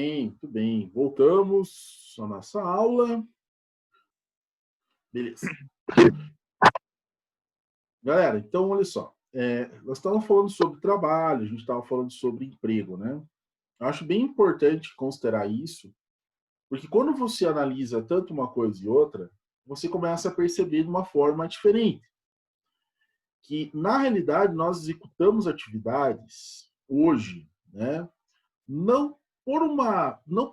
bem, muito bem. Voltamos à nossa aula. Beleza. Galera, então, olha só. Nós estávamos falando sobre trabalho, a gente estava falando sobre emprego, né? Eu acho bem importante considerar isso, porque quando você analisa tanto uma coisa e outra, você começa a perceber de uma forma diferente. Que, na realidade, nós executamos atividades hoje, né? Não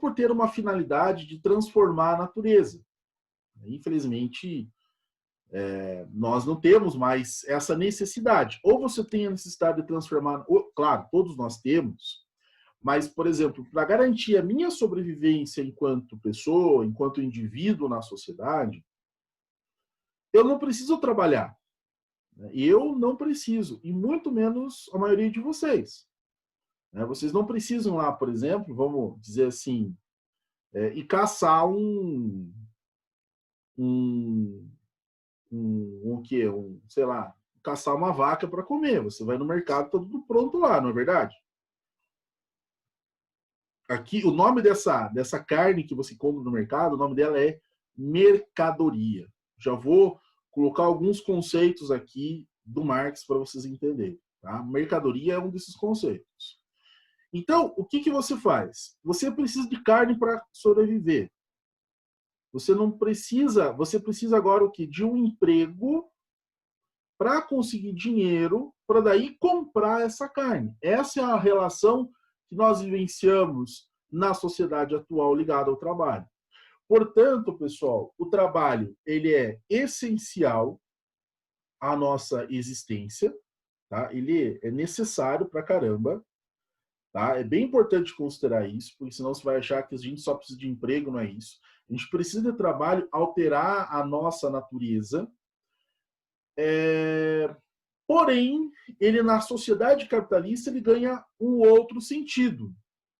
por ter uma finalidade de transformar a natureza. Infelizmente, nós não temos mais essa necessidade. Ou você tem a necessidade de transformar, claro, todos nós temos, mas, por exemplo, para garantir a minha sobrevivência enquanto pessoa, enquanto indivíduo na sociedade, eu não preciso trabalhar. Eu não preciso, e muito menos a maioria de vocês. Vocês não precisam lá, por exemplo, vamos dizer assim, ir caçar sei lá, caçar uma vaca para comer. Você vai no mercado, tá tudo pronto lá, não é verdade? Aqui, o nome dessa carne que você compra no mercado, o nome dela é mercadoria. Já vou colocar alguns conceitos aqui do Marx para vocês entenderem. Tá? Mercadoria é um desses conceitos. Então, o que você faz? Você precisa de carne para sobreviver. Você precisa agora o quê? De um emprego para conseguir dinheiro, para daí comprar essa carne. Essa é a relação que nós vivenciamos na sociedade atual ligada ao trabalho. Portanto, pessoal, o trabalho ele é essencial à nossa existência, tá? Ele é necessário para caramba, tá? É bem importante considerar isso, porque senão você vai achar que a gente só precisa de emprego, não é isso. A gente precisa de trabalho, alterar a nossa natureza. Porém, ele na sociedade capitalista ele ganha um outro sentido,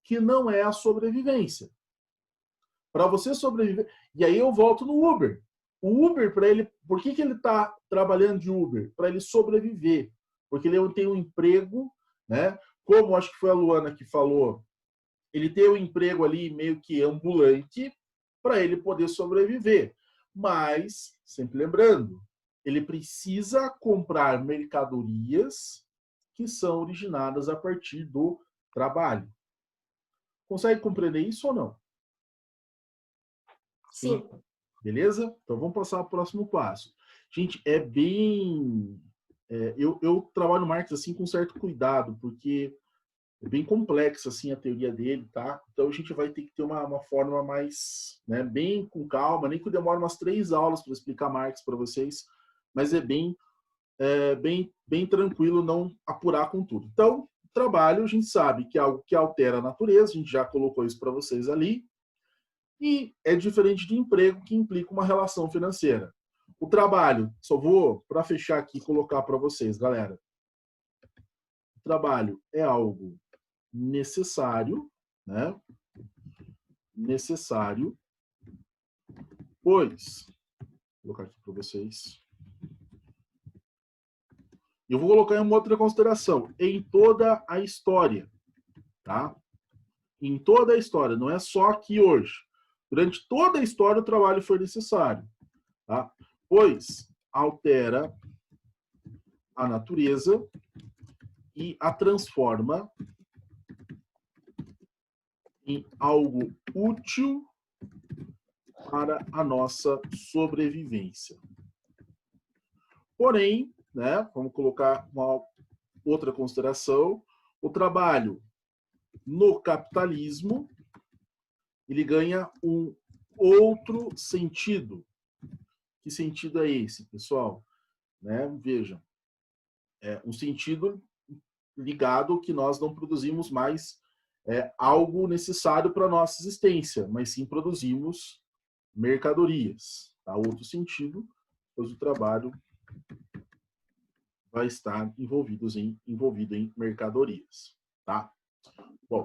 que não é a sobrevivência. Para você sobreviver... E aí eu volto no Uber. O Uber, para ele... Por que ele está trabalhando de Uber? Para ele sobreviver. Porque ele tem um emprego, né? Como acho que foi a Luana que falou, ele tem um emprego ali meio que ambulante para ele poder sobreviver. Mas, sempre lembrando, ele precisa comprar mercadorias que são originadas a partir do trabalho. Consegue compreender isso ou não? Sim. Beleza? Então vamos passar ao próximo passo. Gente, é bem... eu trabalho no Marx assim com certo cuidado, porque é bem complexa assim a teoria dele, tá? Então a gente vai ter que ter uma forma mais, né, bem com calma, nem que eu demore umas 3 aulas para explicar Marx para vocês, mas é bem tranquilo não apurar com tudo. Então, trabalho, a gente sabe que é algo que altera a natureza, a gente já colocou isso para vocês ali, e é diferente de emprego, que implica uma relação financeira. O trabalho, só vou, para fechar aqui, colocar para vocês, galera. O trabalho é algo necessário, né? Necessário, pois, vou colocar aqui para vocês. Eu vou colocar em uma outra consideração, em toda a história, tá? Em toda a história, não é só aqui hoje. Durante toda a história o trabalho foi necessário, tá? Pois altera a natureza e a transforma em algo útil para a nossa sobrevivência. Porém, né, vamos colocar uma outra consideração, o trabalho no capitalismo, ele ganha um outro sentido. Que sentido é esse, pessoal? Vejam, é um sentido ligado ao que nós não produzimos mais algo necessário para a nossa existência, mas sim produzimos mercadorias. Tá? Outro sentido, pois o trabalho vai estar envolvido em mercadorias. Tá? Bom,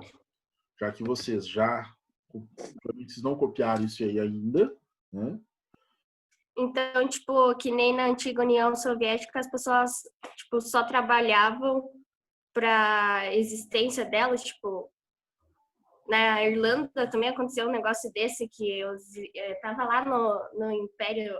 já que vocês vocês não copiaram isso aí ainda, né? Então, tipo, que nem na antiga União Soviética, as pessoas, tipo, só trabalhavam para a existência delas, tipo, na Irlanda também aconteceu um negócio desse, que eu tava lá no Império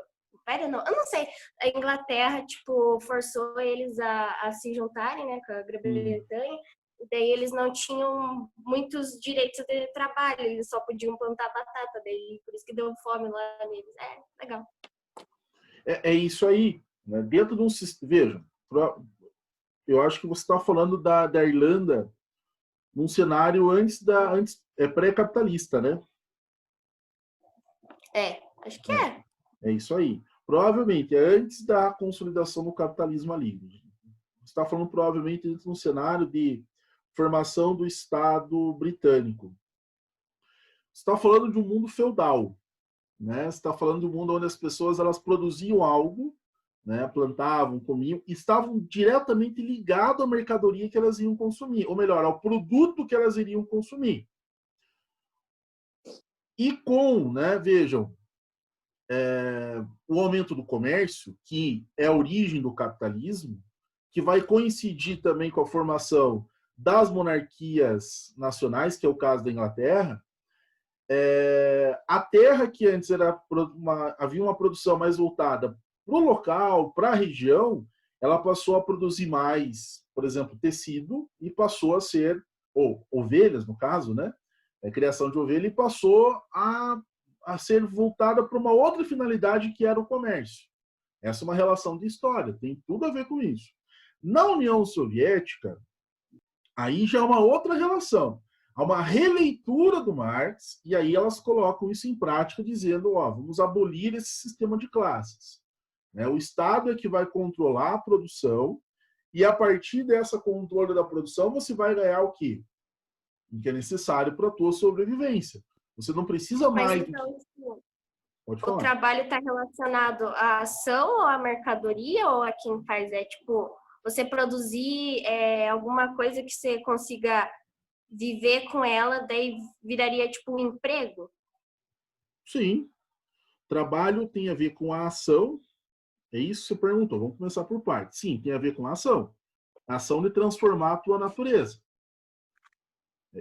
não, eu não sei, a Inglaterra, tipo, forçou eles a se juntarem, né, com a Grã-Bretanha, e daí eles não tinham muitos direitos de trabalho, eles só podiam plantar batata, daí por isso que deu fome lá neles. É, legal. É isso aí, né? Dentro de um sistema, veja, eu acho que você está falando da Irlanda num cenário pré-capitalista, né? Acho que é. É isso aí. Provavelmente, é antes da consolidação do capitalismo ali. Você está falando provavelmente dentro de um cenário de formação do Estado britânico. Você está falando de um mundo feudal, né? Você está falando de um mundo onde as pessoas elas produziam algo, né? Plantavam, comiam, e estavam diretamente ligados à mercadoria que elas iam consumir, ou melhor, ao produto que elas iriam consumir. E né, vejam, o aumento do comércio, que é a origem do capitalismo, que vai coincidir também com a formação das monarquias nacionais, que é o caso da Inglaterra, a terra que antes havia uma produção mais voltada para o local, para a região, ela passou a produzir mais, por exemplo, tecido, e passou a ser, ou ovelhas, no caso, né? A criação de ovelha, e passou a ser voltada para uma outra finalidade, que era o comércio. Essa é uma relação de história, tem tudo a ver com isso. Na União Soviética, aí já é uma outra relação. Há uma releitura do Marx, e aí elas colocam isso em prática, dizendo, vamos abolir esse sistema de classes. O Estado é que vai controlar a produção, e a partir dessa controle da produção, você vai ganhar o quê? O que é necessário para a tua sobrevivência. Você não precisa mais... Mas então, Pode falar. O trabalho está relacionado à ação ou à mercadoria, ou a quem faz? Tipo, você produzir alguma coisa que você consiga viver com ela, daí viraria tipo um emprego? Sim. Trabalho tem a ver com a ação. É isso que você perguntou. Vamos começar por partes. Sim, tem a ver com a ação. A ação de transformar a tua natureza.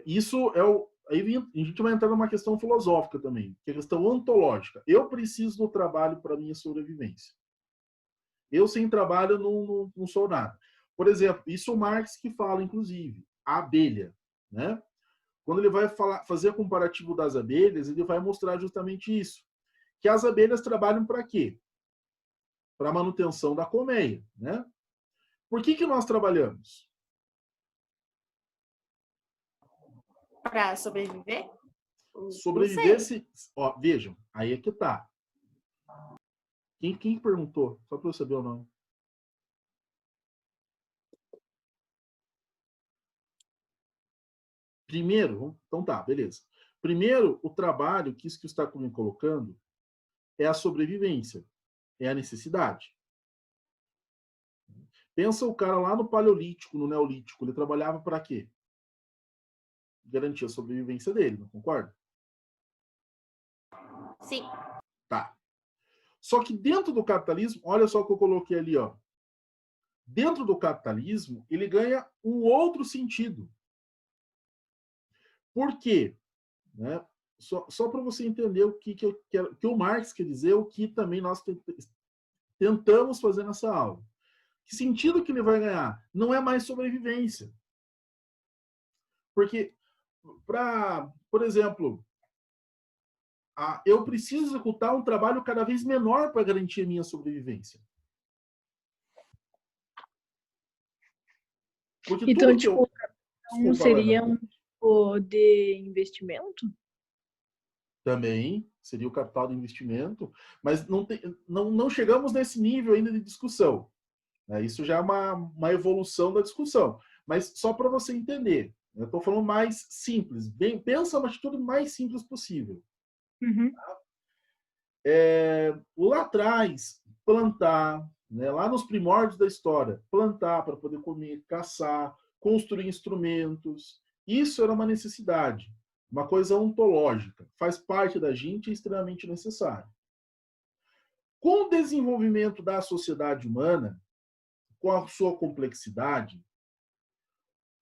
Isso é o... Aí a gente vai entrar numa questão filosófica também, que é a questão ontológica. Eu preciso do trabalho para minha sobrevivência. Eu, sem trabalho, não sou nada. Por exemplo, isso o Marx que fala, inclusive, a abelha, né? Quando ele vai fazer o comparativo das abelhas, ele vai mostrar justamente isso. Que as abelhas trabalham para quê? Para a manutenção da colmeia, né? Por que nós trabalhamos? Para sobreviver? Sobreviver se... vejam, aí é que tá. Quem perguntou? Só para eu saber o nome. Primeiro, então tá, beleza. Primeiro, o trabalho, que isso que você está me colocando, é a sobrevivência, é a necessidade. Pensa o cara lá no Paleolítico, no Neolítico, ele trabalhava para quê? Garantir a sobrevivência dele, não concorda? Sim. Tá. Só que dentro do capitalismo, olha só o que eu coloquei ali, ó. Dentro do capitalismo, ele ganha um outro sentido. Por quê? Né? Só para você entender o que o Marx quer dizer, o que também nós tentamos fazer nessa aula. Que sentido que ele vai ganhar? Não é mais sobrevivência. Porque, por exemplo, eu preciso executar um trabalho cada vez menor para garantir a minha sobrevivência. Porque então, tudo tipo, Desculpa, seria Ana. um tipo de investimento? Também seria o capital de investimento, mas não chegamos nesse nível ainda de discussão. Isso já é uma evolução da discussão. Mas só para você entender, eu estou falando mais simples. Pensa uma atitude mais simples possível. Uhum. Lá atrás, plantar, né, lá nos primórdios da história, plantar para poder comer, caçar, construir instrumentos, isso era uma necessidade, uma coisa ontológica, faz parte da gente e é extremamente necessário. Com o desenvolvimento da sociedade humana, com a sua complexidade,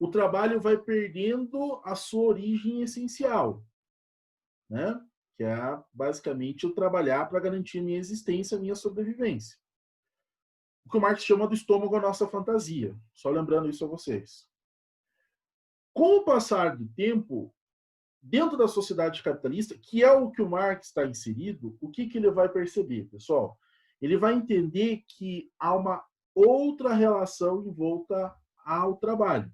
o trabalho vai perdendo a sua origem essencial, né? Que é basicamente eu trabalhar para garantir a minha existência, a minha sobrevivência. O que o Marx chama do estômago a nossa fantasia. Só lembrando isso a vocês. Com o passar do tempo, dentro da sociedade capitalista, que é o que o Marx está inserido, o que ele vai perceber, pessoal? Ele vai entender que há uma outra relação em volta ao trabalho.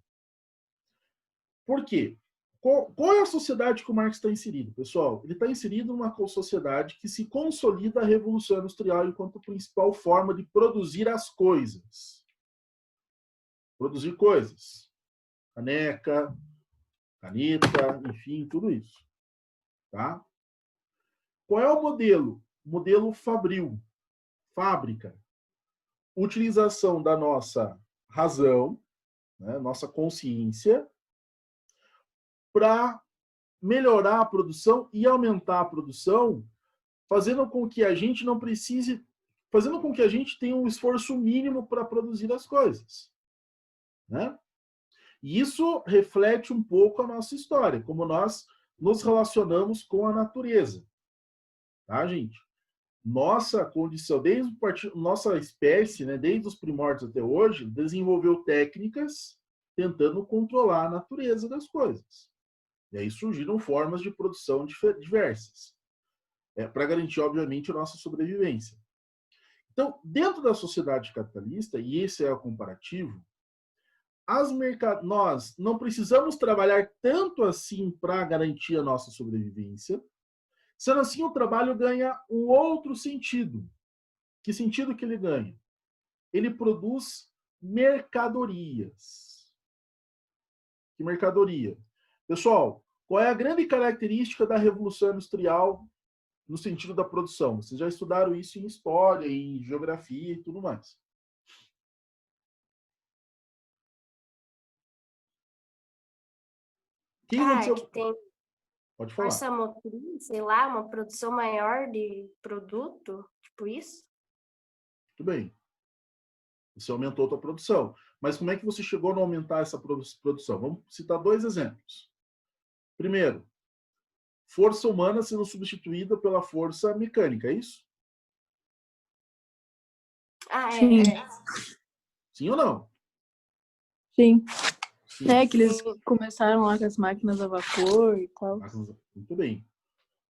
Por quê? Qual é a sociedade que o Marx está inserido, pessoal? Ele está inserido numa sociedade que se consolida a Revolução Industrial enquanto principal forma de produzir as coisas. Produzir coisas. Caneca, caneta, enfim, tudo isso. Tá? Qual é o modelo? Modelo fabril. Fábrica. Utilização da nossa razão, né, nossa consciência, para melhorar a produção e aumentar a produção, fazendo com que a gente não precise, fazendo com que a gente tenha um esforço mínimo para produzir as coisas, né? E isso reflete um pouco a nossa história, como nós nos relacionamos com a natureza, tá, gente? Nossa condição, nossa espécie, né, desde os primórdios até hoje, desenvolveu técnicas tentando controlar a natureza das coisas. E aí surgiram formas de produção diversas, para garantir, obviamente, a nossa sobrevivência. Então, dentro da sociedade capitalista, e esse é o comparativo, nós não precisamos trabalhar tanto assim para garantir a nossa sobrevivência, sendo assim o trabalho ganha um outro sentido. Que sentido que ele ganha? Ele produz mercadorias. Que mercadoria? Pessoal, qual é a grande característica da Revolução Industrial no sentido da produção? Vocês já estudaram isso em história, em geografia e tudo mais. O que aconteceu? Que tem Pode falar. força motriz, sei lá, uma produção maior de produto, tipo isso? Tudo bem. Você aumentou a sua produção. Mas como é que você chegou a aumentar essa produção? Vamos citar 2 exemplos. Primeiro, força humana sendo substituída pela força mecânica, é isso? Sim. Sim ou não? Sim. Sim. É que eles começaram lá com as máquinas a vapor e tal. Muito bem.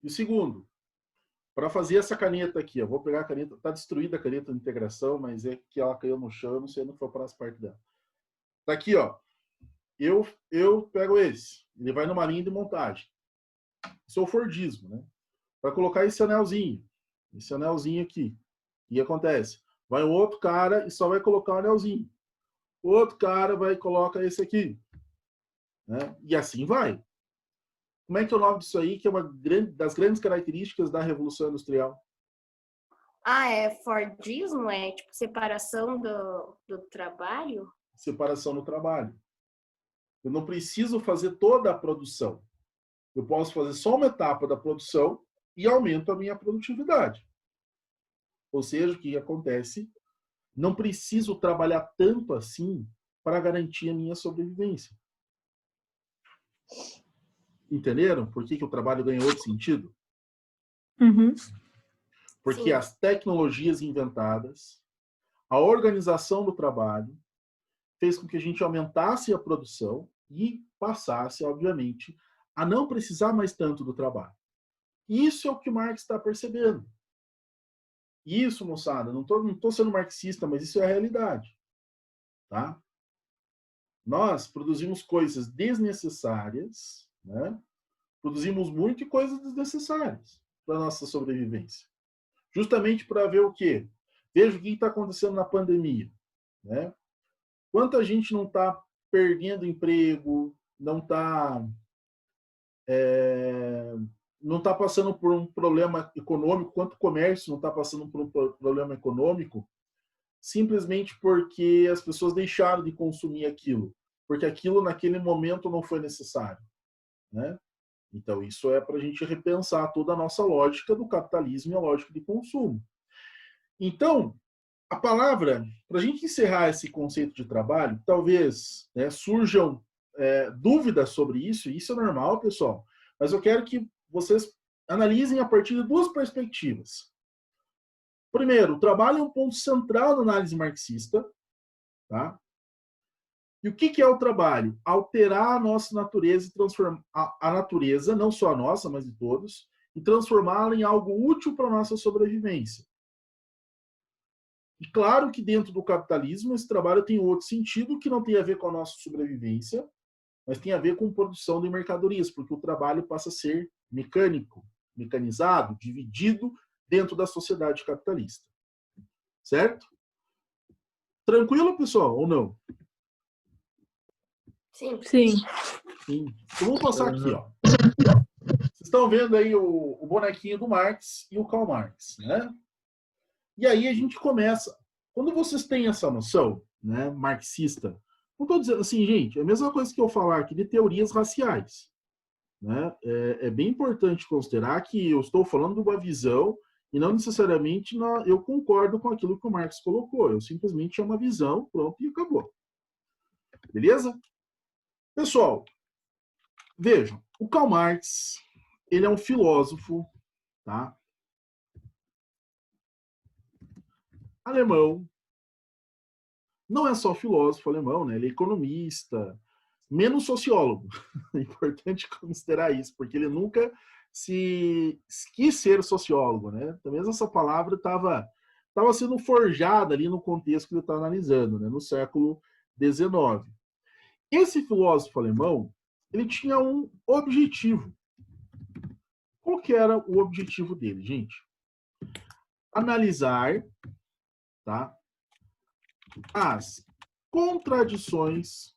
E segundo, para fazer essa caneta aqui, eu vou pegar a caneta, está destruída a caneta de integração, mas é que ela caiu no chão, eu não sei onde foi para as partes dela. Tá aqui, ó. Eu pego esse, ele vai numa linha de montagem. Isso é o Fordismo, né? Para colocar esse anelzinho aqui, o que acontece? Vai um outro cara e só vai colocar o anelzinho. O outro cara vai e coloca esse aqui. Né? E assim vai. Como é que é o nome disso aí, que é uma das grandes características da Revolução Industrial? É Fordismo? É tipo separação do trabalho? Separação no trabalho. Eu não preciso fazer toda a produção. Eu posso fazer só uma etapa da produção e aumento a minha produtividade. Ou seja, o que acontece? Não preciso trabalhar tanto assim para garantir a minha sobrevivência. Entenderam por que o trabalho ganha outro sentido? Uhum. Porque Sim. as tecnologias inventadas, a organização do trabalho, fez com que a gente aumentasse a produção e passasse, obviamente, a não precisar mais tanto do trabalho. Isso é o que o Marx está percebendo. Isso, moçada, não tô sendo marxista, mas isso é a realidade. Tá? Nós produzimos coisas desnecessárias, né? Produzimos muito e coisas desnecessárias para a nossa sobrevivência. Justamente para ver o quê? Veja o que está acontecendo na pandemia. Né? Quanta gente não está perdendo emprego, não está passando por um problema econômico, quanto comércio não está passando por um problema econômico, simplesmente porque as pessoas deixaram de consumir aquilo, porque aquilo naquele momento não foi necessário. Né? Então, isso é para a gente repensar toda a nossa lógica do capitalismo e a lógica de consumo. Então, a palavra, para a gente encerrar esse conceito de trabalho, talvez, né, surjam dúvidas sobre isso, isso é normal, pessoal, mas eu quero que vocês analisem a partir de duas perspectivas. Primeiro, o trabalho é um ponto central na análise marxista, tá? E o que é o trabalho? Alterar a nossa natureza e transformar a natureza, não só a nossa, mas de todos, e transformá-la em algo útil para a nossa sobrevivência. E claro que dentro do capitalismo esse trabalho tem outro sentido que não tem a ver com a nossa sobrevivência, mas tem a ver com produção de mercadorias, porque o trabalho passa a ser mecânico, mecanizado, dividido dentro da sociedade capitalista. Certo? Tranquilo, pessoal, ou não? Sim. Sim. Sim. Então vamos passar aqui, ó. Vocês estão vendo aí o bonequinho do Marx e o Karl Marx, né? E aí a gente começa. Quando vocês têm essa noção, né, marxista, não estou dizendo assim, gente, é a mesma coisa que eu falar aqui de teorias raciais. Né? É bem importante considerar que eu estou falando de uma visão e não necessariamente eu concordo com aquilo que o Marx colocou. Eu simplesmente é uma visão, pronto, e acabou. Beleza? Pessoal, vejam, o Karl Marx, ele é um filósofo, tá? Alemão. Não é só filósofo alemão, né? Ele é economista, menos sociólogo. É importante considerar isso, porque ele nunca quis ser sociólogo, né? Talvez essa palavra estava sendo forjada ali no contexto que ele está analisando, né? No século XIX. Esse filósofo alemão, ele tinha um objetivo. Qual que era o objetivo dele, gente? Analisar, tá, as contradições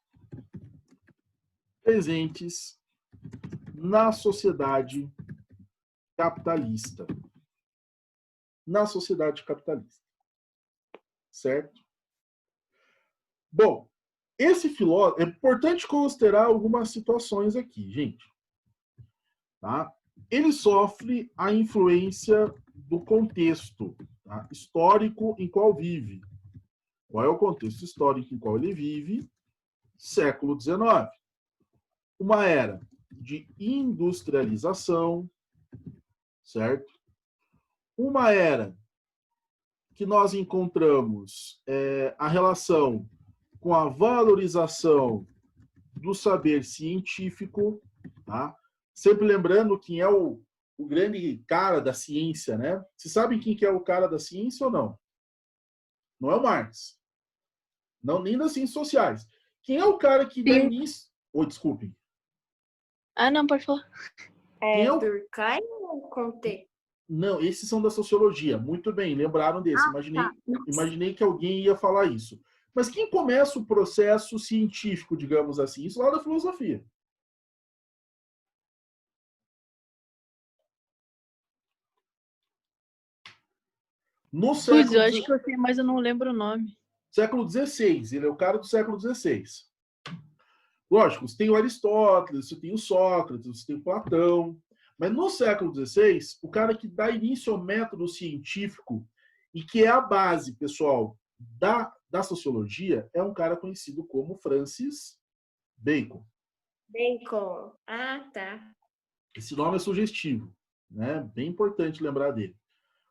presentes na sociedade capitalista. Na sociedade capitalista. Certo? Bom, esse filósofo... É importante considerar algumas situações aqui, gente. Tá? Ele sofre a influência do contexto, tá, histórico em qual vive. Qual é o contexto histórico em qual ele vive? Século XIX. Uma era de industrialização, certo? Uma era que nós encontramos a relação com a valorização do saber científico, tá? Sempre lembrando quem é o grande cara da ciência, né? Vocês sabem quem que é o cara da ciência ou não? Não é o Marx. Não, nem das ciências sociais. Quem é o cara que dá início... Oh, desculpem. Ah, não, pode falar. Quem é o... Durkheim ou Comte? Não, esses são da sociologia. Muito bem, lembraram desse. Imaginei que alguém ia falar isso. Mas quem começa o processo científico, digamos assim? Isso lá da filosofia. No século... Pois, eu acho que eu sei, mas eu não lembro o nome. Século XVI. Ele é o cara do século XVI. Lógico, você tem o Aristóteles, você tem o Sócrates, você tem o Platão. Mas no século XVI, o cara que dá início ao método científico e que é a base, pessoal, da sociologia, é um cara conhecido como Francis Bacon. Bacon. Ah, tá. Esse nome é sugestivo, né? Bem importante lembrar dele.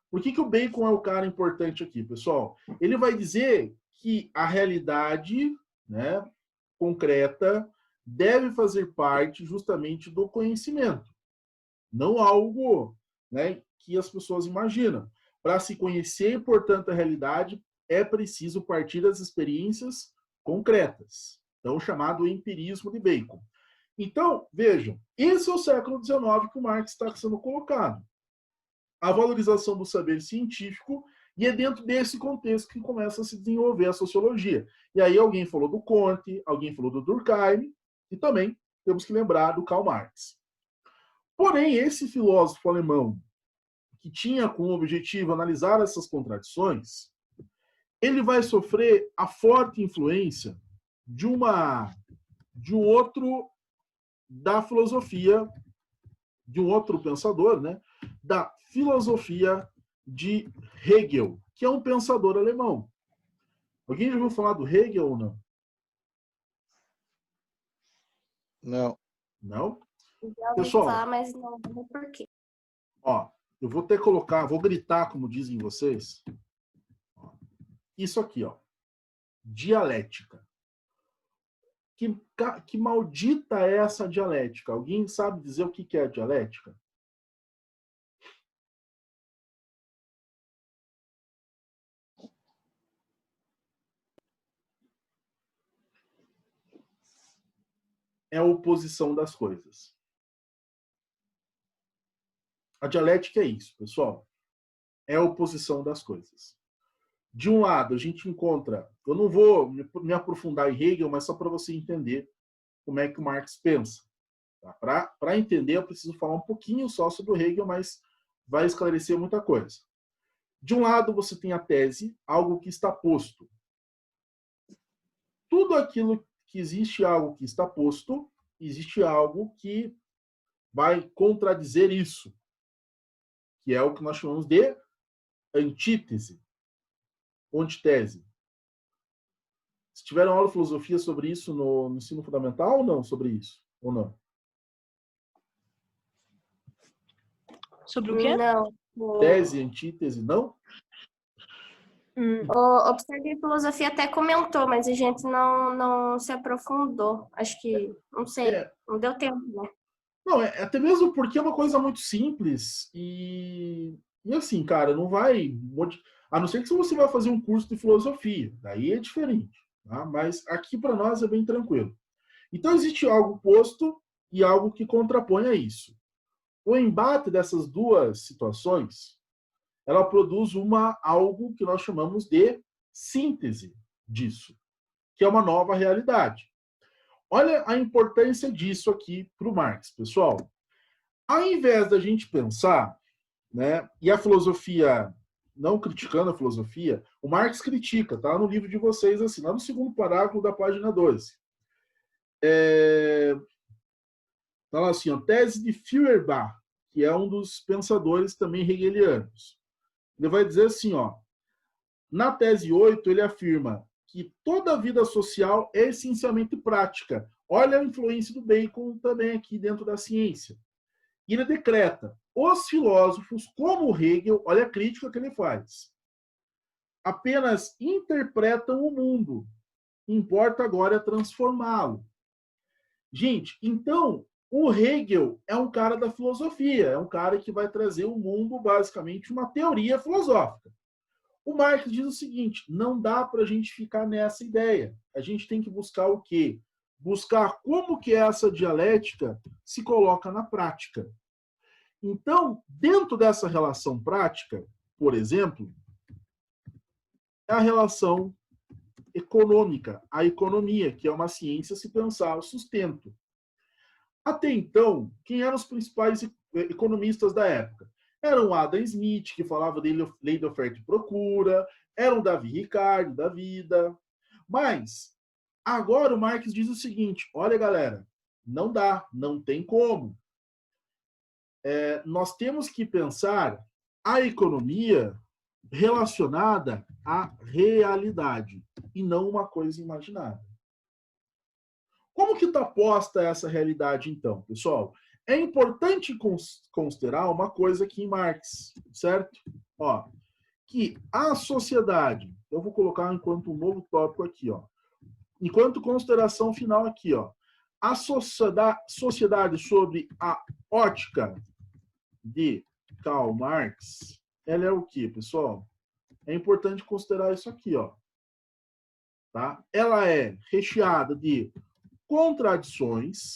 Por que o Bacon é o cara importante aqui, pessoal? Ele vai dizer que a realidade, né, concreta deve fazer parte justamente do conhecimento. Não algo, né, que as pessoas imaginam. Para se conhecer, portanto, a realidade, é preciso partir das experiências concretas. Então, o chamado empirismo de Bacon. Então, vejam, esse é o século XIX que o Marx está sendo colocado. A valorização do saber científico, e é dentro desse contexto que começa a se desenvolver a sociologia. E aí alguém falou do Comte, alguém falou do Durkheim, e também temos que lembrar do Karl Marx. Porém, esse filósofo alemão, que tinha como objetivo analisar essas contradições, ele vai sofrer a forte influência de um outro da filosofia, de um outro pensador, né, da filosofia de Hegel, que é um pensador alemão. Alguém já ouviu falar do Hegel ou não? Não. Não? Já ouvi Pessoal, falar, mas não lembro por quê. ó, eu vou até colocar, vou gritar, como dizem vocês. Ó, isso aqui, ó. Dialética. Que maldita é essa dialética? Alguém sabe dizer o que é a dialética? É a oposição das coisas. A dialética é isso, pessoal. É a oposição das coisas. De um lado, a gente encontra... Eu não vou me aprofundar em Hegel, mas só para você entender como é que o Marx pensa. Tá? Para entender, eu preciso falar um pouquinho só sobre o Hegel, mas vai esclarecer muita coisa. De um lado, você tem a tese, algo que está posto. Tudo aquilo que existe algo que está posto, existe algo que vai contradizer isso, que é o que nós chamamos de antítese, antitese. Se tiveram aula de filosofia sobre isso no ensino fundamental ou não? Sobre isso? Ou não? Sobre o quê? Não. Tese, antítese, não? O Observe Filosofia até comentou, mas a gente não se aprofundou. Acho que, não sei, não deu tempo, né? Não, até mesmo porque é uma coisa muito simples e assim, cara, não vai... A não ser que você vai fazer um curso de filosofia, daí é diferente, tá? Mas aqui para nós é bem tranquilo. Então existe algo posto e algo que contrapõe a isso. O embate dessas duas situações, ela produz algo que nós chamamos de síntese disso, que é uma nova realidade. Olha a importância disso aqui para o Marx, pessoal. Ao invés da gente pensar, né, e a filosofia, não criticando a filosofia, o Marx critica, tá no livro de vocês, assim, lá no segundo parágrafo da página 12. Tá lá assim, ó, tese de Feuerbach, que é um dos pensadores também hegelianos. Ele vai dizer assim, ó, na tese 8, ele afirma que toda a vida social é essencialmente prática. Olha a influência do Bacon também aqui dentro da ciência. E ele decreta, os filósofos, como Hegel, olha a crítica que ele faz, apenas interpretam o mundo. Importa agora transformá-lo. Gente, então, o Hegel é um cara da filosofia, é um cara que vai trazer o mundo, basicamente, uma teoria filosófica. O Marx diz o seguinte, não dá para a gente ficar nessa ideia. A gente tem que buscar o quê? Buscar como que essa dialética se coloca na prática. Então, dentro dessa relação prática, por exemplo, é a relação econômica, a economia, que é uma ciência se pensar o sustento. Até então, quem eram os principais economistas da época? Era o Adam Smith, que falava de lei de oferta e procura, era o Davi Ricardo, da vida. Mas, agora o Marx diz o seguinte, olha galera, não dá, não tem como. Nós temos que pensar a economia relacionada à realidade e não uma coisa imaginada. Como que está posta essa realidade, então, pessoal? É importante considerar uma coisa aqui em Marx, certo? Ó, que a sociedade, eu vou colocar enquanto um novo tópico aqui, ó, enquanto consideração final aqui, ó, a sociedade sobre a ótica de Karl Marx, ela é o que, pessoal? É importante considerar isso aqui, ó. Tá? Ela é recheada de contradições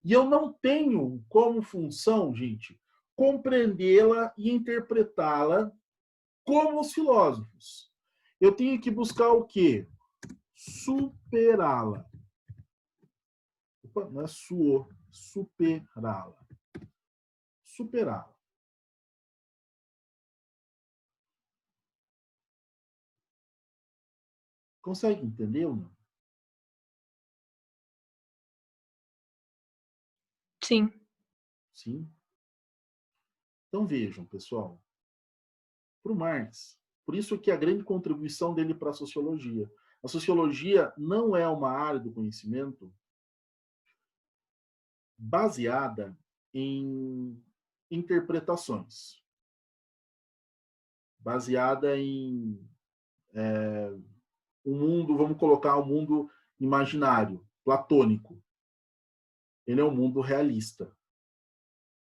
e eu não tenho como função, gente, compreendê-la e interpretá-la como os filósofos. Eu tenho que buscar o quê? Superá-la. Não é superá-la. Superá-la. Consegue entender ou não? Sim. Sim. Então vejam, pessoal. Para o Marx, por isso que a grande contribuição dele para a sociologia. A sociologia não é uma área do conhecimento baseada em interpretações, baseada em um mundo, vamos colocar um mundo imaginário, platônico. Ele é um mundo realista.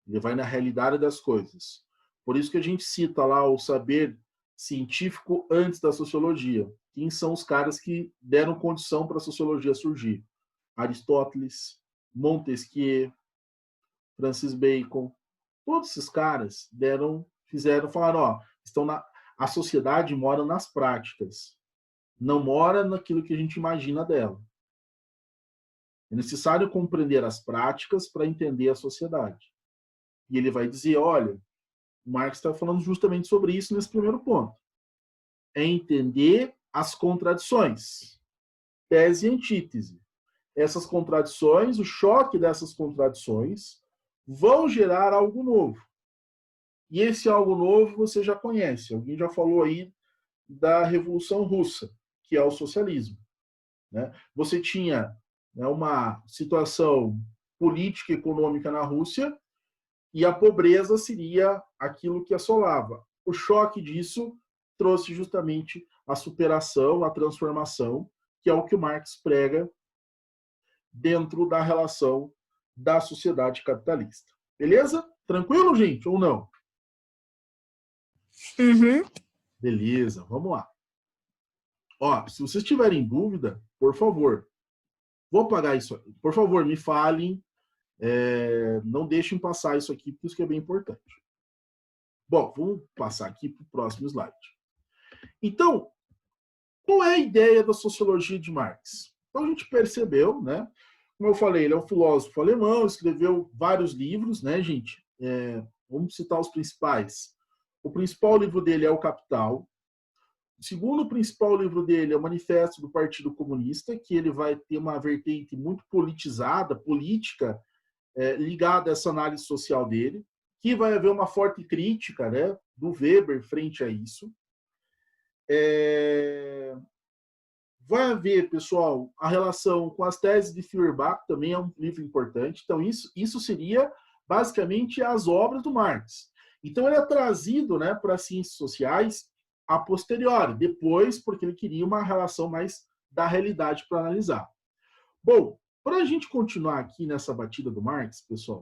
Ele vai na realidade das coisas. Por isso que a gente cita lá o saber científico antes da sociologia. Quem são os caras que deram condição para a sociologia surgir? Aristóteles, Montesquieu, Francis Bacon. Todos esses caras falaram, ó, a sociedade mora nas práticas. Não mora naquilo que a gente imagina dela. É necessário compreender as práticas para entender a sociedade. E ele vai dizer, olha, o Marx está falando justamente sobre isso nesse primeiro ponto. É entender as contradições. Tese e antítese. Essas contradições, o choque dessas contradições, vão gerar algo novo. E esse algo novo você já conhece. Alguém já falou aí da Revolução Russa, que é o socialismo. Né? Você tinha uma situação política e econômica na Rússia e a pobreza seria aquilo que assolava. O choque disso trouxe justamente a superação, a transformação, que é o que o Marx prega dentro da relação da sociedade capitalista. Beleza? Tranquilo, gente, ou não? Uhum. Beleza, vamos lá. Ó, se vocês tiverem dúvida, por favor, vou apagar isso aqui. Por favor, me falem. Não deixem passar isso aqui, porque isso que é bem importante. Bom, vamos passar aqui para o próximo slide. Então, qual é a ideia da sociologia de Marx? Então, a gente percebeu, né? Como eu falei, ele é um filósofo alemão, escreveu vários livros, né, gente? Vamos citar os principais. O principal livro dele é O Capital. O segundo principal livro dele é o Manifesto do Partido Comunista, que ele vai ter uma vertente muito politizada, política, ligada a essa análise social dele, que vai haver uma forte crítica, né, do Weber frente a isso. Vai haver, pessoal, a relação com as teses de Feuerbach, também é um livro importante. Então, isso seria, basicamente, as obras do Marx. Então, ele é trazido, né, para as ciências sociais a posteriori, depois, porque ele queria uma relação mais da realidade para analisar. Bom, para a gente continuar aqui nessa batida do Marx, pessoal,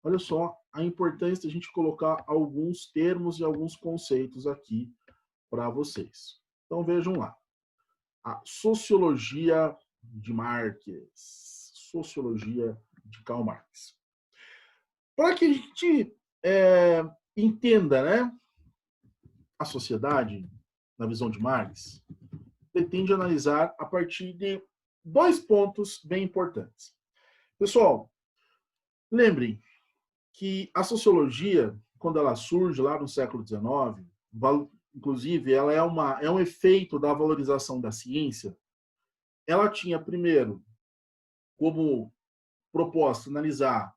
olha só a importância de a gente colocar alguns termos e alguns conceitos aqui para vocês. Então, vejam lá. A sociologia de Marx, sociologia de Karl Marx. Para que a gente entenda, né, a sociedade, na visão de Marx, pretende analisar a partir de 2 pontos bem importantes. Pessoal, lembrem que a sociologia, quando ela surge lá no século XIX, inclusive ela é um efeito da valorização da ciência, ela tinha, primeiro, como proposta analisar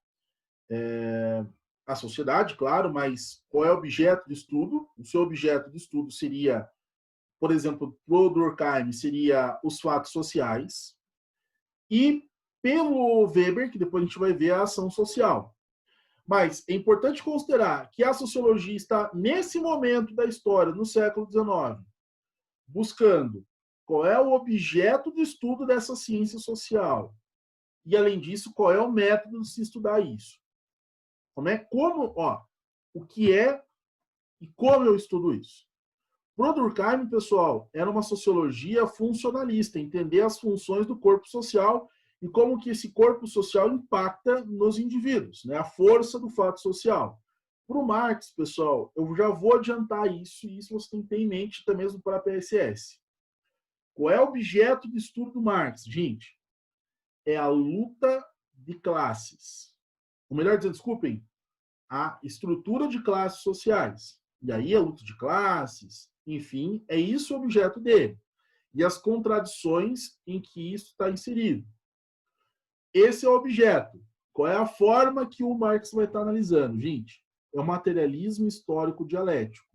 a sociedade, claro, mas qual é o objeto de estudo? O seu objeto de estudo seria, por exemplo, para o Durkheim, seria os fatos sociais, e pelo Weber, que depois a gente vai ver a ação social. Mas é importante considerar que a sociologia está, nesse momento da história, no século XIX, buscando qual é o objeto de estudo dessa ciência social. E, além disso, qual é o método de se estudar isso. O que é e como eu estudo isso. Para Durkheim, pessoal, era uma sociologia funcionalista, entender as funções do corpo social e como que esse corpo social impacta nos indivíduos, né? A força do fato social. Para o Marx, pessoal, eu já vou adiantar isso, e isso você tem que ter em mente até mesmo para a PSS. Qual é o objeto de estudo do Marx? Gente, é a luta de classes. Ou melhor dizendo, desculpem, a estrutura de classes sociais. E aí a luta de classes, enfim, é isso o objeto dele. E as contradições em que isso está inserido. Esse é o objeto. Qual é a forma que o Marx vai estar analisando? Gente, é o materialismo histórico dialético.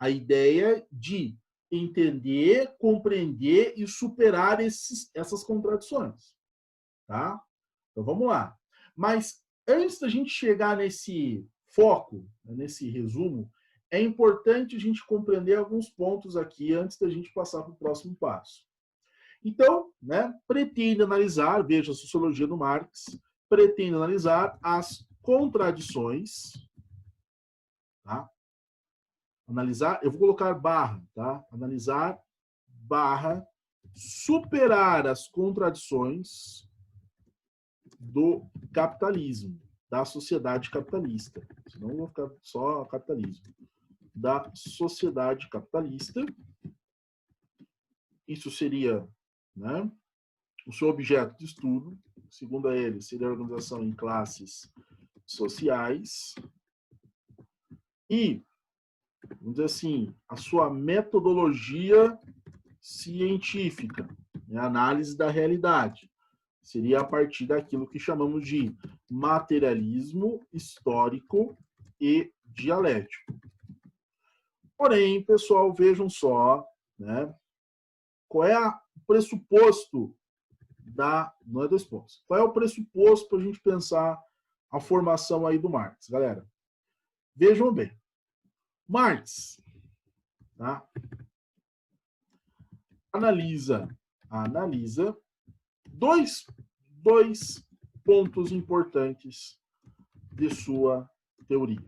A ideia de entender, compreender e superar essas contradições. Tá? Então vamos lá. Mas antes da gente chegar nesse foco, nesse resumo, é importante a gente compreender alguns pontos aqui antes da gente passar para o próximo passo. Então, né, pretende analisar, veja a sociologia do Marx, pretende analisar as contradições, tá? Analisar, eu vou colocar barra, tá? Analisar, barra, superar as contradições do capitalismo, da sociedade capitalista. Senão eu vou ficar só capitalismo. Da sociedade capitalista. Isso seria, né, o seu objeto de estudo. Segundo ele, seria a organização em classes sociais. E, vamos dizer assim, a sua metodologia científica, né, análise da realidade. Seria a partir daquilo que chamamos de materialismo histórico e dialético. Porém, pessoal, vejam só, né, qual é o pressuposto da... Não é dois pontos. Qual é o pressuposto para a gente pensar a formação aí do Marx, galera? Vejam bem. Marx, tá? Analisa dois pontos importantes de sua teoria.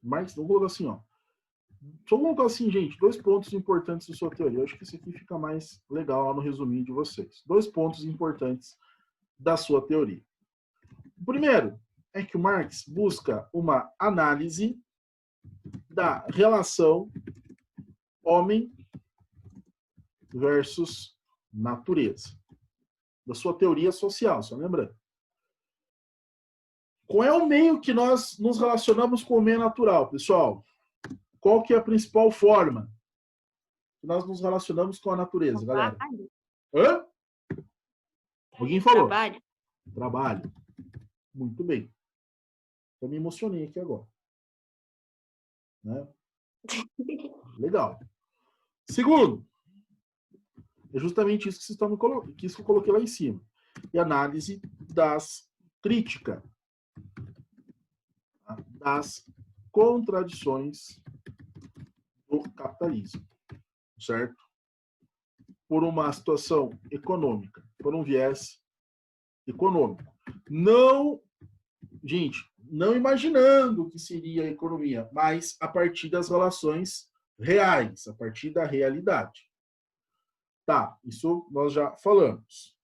Marx, vamos colocar assim, ó. Só vamos colocar assim, gente, 2 pontos importantes de sua teoria. Eu acho que isso aqui fica mais legal lá no resuminho de vocês. 2 pontos importantes da sua teoria. O primeiro é que o Marx busca uma análise da relação homem versus natureza. Da sua teoria social, só lembrando. Qual é o meio que nós nos relacionamos com o meio natural, pessoal? Qual que é a principal forma que nós nos relacionamos com a natureza, galera? Hã? Alguém falou? Trabalho. Trabalho. Muito bem. Eu me emocionei aqui agora. Né? Legal. Segundo, é justamente isso que vocês estão que isso que eu coloquei lá em cima. E análise das crítica, tá? Das contradições do capitalismo, certo? Por uma situação econômica, por um viés econômico. Não, gente, não imaginando o que seria a economia, mas a partir das relações reais, a partir da realidade. Tá, isso nós já falamos.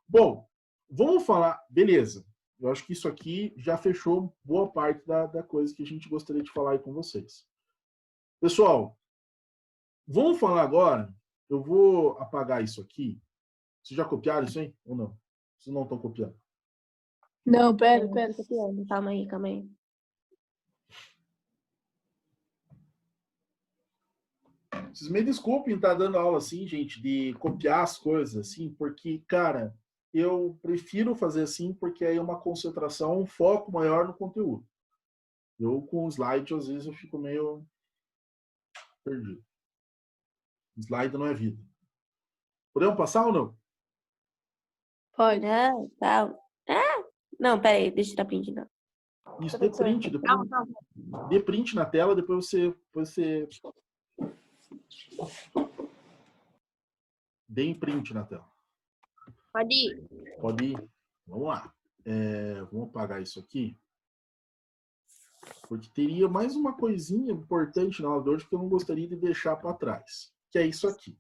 Bom, vamos falar, beleza. Eu acho que isso aqui já fechou boa parte da coisa que a gente gostaria de falar aí com vocês. Pessoal, vamos falar agora, eu vou apagar isso aqui. Vocês já copiaram isso aí ou não? Vocês não estão copiando? Não, pera. Calma aí. Vocês me desculpem estar dando aula assim, gente, de copiar as coisas, assim, porque, cara, eu prefiro fazer assim porque aí é uma concentração, um foco maior no conteúdo. Eu, com o slide, às vezes eu fico meio perdido. Slide não é vida. Podemos passar ou não? Pode. Não, calma. Não, peraí, deixa eu estar printing. Isso, dê print, dê print na tela, depois você dê print na tela. Pode ir. Pode ir. Vamos lá. Vamos apagar isso aqui. Porque teria mais uma coisinha importante na aula de hoje que eu não gostaria de deixar para trás. Que é isso aqui.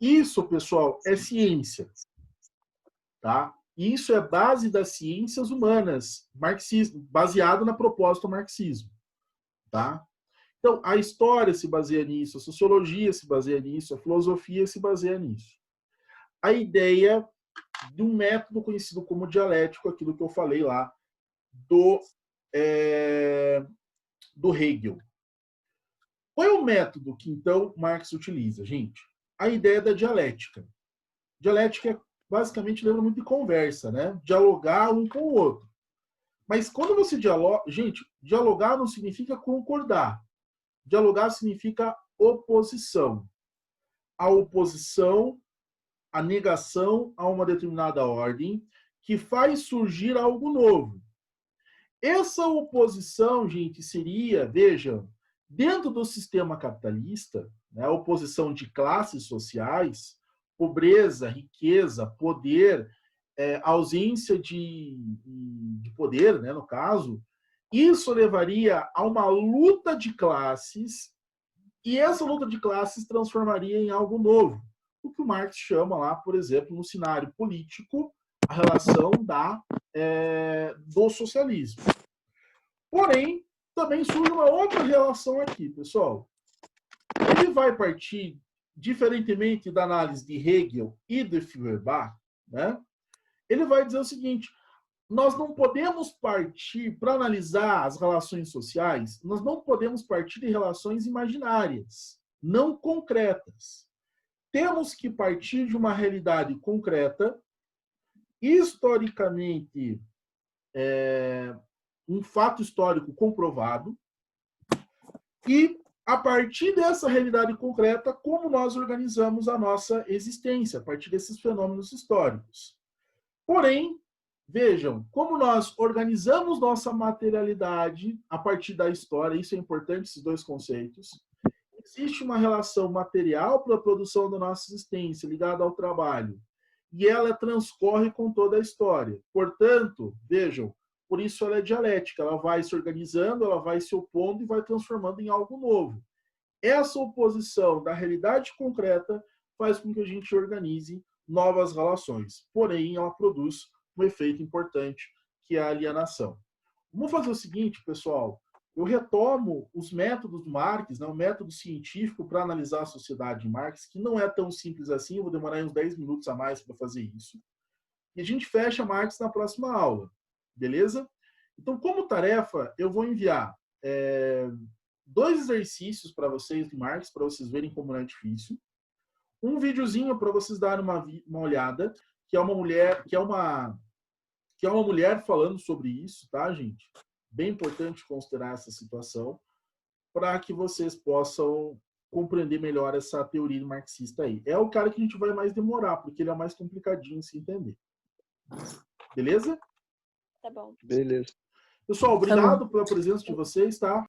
Isso, pessoal, é ciência. Tá? Isso é base das ciências humanas, marxismo, baseado na proposta do marxismo. Tá? Então, a história se baseia nisso, a sociologia se baseia nisso, a filosofia se baseia nisso. A ideia de um método conhecido como dialético, aquilo que eu falei lá, do Hegel. Qual é o método que, então, Marx utiliza, gente? A ideia da dialética. Dialética, basicamente, lembra muito de conversa, né? Dialogar um com o outro. Mas quando você dialoga... Gente, dialogar não significa concordar. Dialogar significa oposição. a oposição, a negação a uma determinada ordem, que faz surgir algo novo. Essa oposição, gente, seria, vejam, dentro do sistema capitalista, né, a oposição de classes sociais, pobreza, riqueza, poder, ausência de poder, né, no caso, isso levaria a uma luta de classes, e essa luta de classes transformaria em algo novo. O que o Marx chama lá, por exemplo, no cenário político, a relação do socialismo. Porém, também surge uma outra relação aqui, pessoal. Ele vai partir, diferentemente da análise de Hegel e de Feuerbach, né? Ele vai dizer o seguinte: nós não podemos partir, para analisar as relações sociais, nós não podemos partir de relações imaginárias, não concretas. Temos que partir de uma realidade concreta, historicamente, um fato histórico comprovado, e, a partir dessa realidade concreta, como nós organizamos a nossa existência, a partir desses fenômenos históricos. Porém, vejam, como nós organizamos nossa materialidade a partir da história, isso é importante, esses dois conceitos. Existe uma relação material para a produção da nossa existência, ligada ao trabalho, e ela transcorre com toda a história. Portanto, vejam, por isso ela é dialética, ela vai se organizando, ela vai se opondo e vai transformando em algo novo. Essa oposição da realidade concreta faz com que a gente organize novas relações. Porém, ela produz um efeito importante, que é a alienação. Vamos fazer o seguinte, pessoal. Eu retomo os métodos do Marx, né, o método científico para analisar a sociedade de Marx, que não é tão simples assim, eu vou demorar uns 10 minutos a mais para fazer isso. E a gente fecha Marx na próxima aula, beleza? Então, como tarefa, eu vou enviar 2 exercícios para vocês de Marx, para vocês verem como não é difícil. Um videozinho para vocês darem uma olhada, que é uma mulher falando sobre isso, tá, gente? Bem importante considerar essa situação, para que vocês possam compreender melhor essa teoria marxista aí. É o cara que a gente vai mais demorar, porque ele é mais complicadinho de se entender. Beleza? Tá bom. Beleza. Pessoal, obrigado pela presença de vocês, tá?